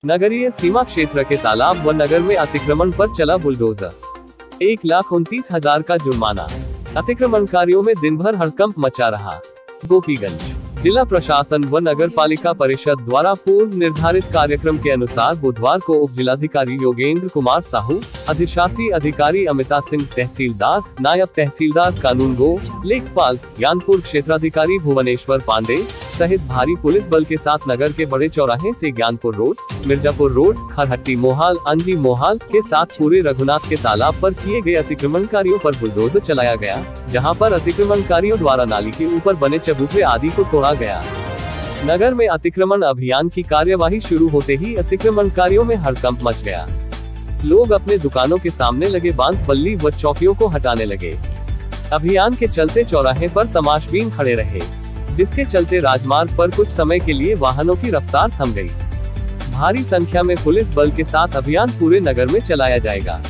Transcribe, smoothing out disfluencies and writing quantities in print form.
नगरीय सीमा क्षेत्र के तालाब व नगर में अतिक्रमण पर चला बुलडोजर। 1,29,000 का जुर्माना। अतिक्रमणकारियों में दिन भर हड़कंप मचा रहा। गोपीगंज जिला प्रशासन व नगर पालिका परिषद द्वारा पूर्व निर्धारित कार्यक्रम के अनुसार बुधवार को उप जिलाधिकारी योगेंद्र कुमार साहू, अधिशासी अधिकारी अमिता सिंह, तहसीलदार, नायब तहसीलदार कानून गो, लेखपाल, ज्ञानपुर क्षेत्राधिकारी भुवनेश्वर पांडे सहित भारी पुलिस बल के साथ नगर के बड़े चौराहे से ज्ञानपुर रोड, मिर्जापुर रोड, खरहट्टी मोहाल, अंजी मोहाल के साथ पूरे रघुनाथ के तालाब पर किए गए अतिक्रमणकारियों पर बुलडोजर चलाया गया, जहां पर अतिक्रमणकारियों द्वारा नाली के ऊपर बने चबूतरे आदि को तोड़ा गया। नगर में अतिक्रमण अभियान की कार्यवाही शुरू होते ही अतिक्रमणकारियों में हड़कंप मच गया। लोग अपने दुकानों के सामने लगे बांस बल्ली व चौकियों को हटाने लगे। अभियान के चलते चौराहे पर तमाशबीन खड़े रहे, जिसके चलते राजमार्ग पर कुछ समय के लिए वाहनों की रफ्तार थम गई। भारी संख्या में पुलिस बल के साथ अभियान पूरे नगर में चलाया जाएगा।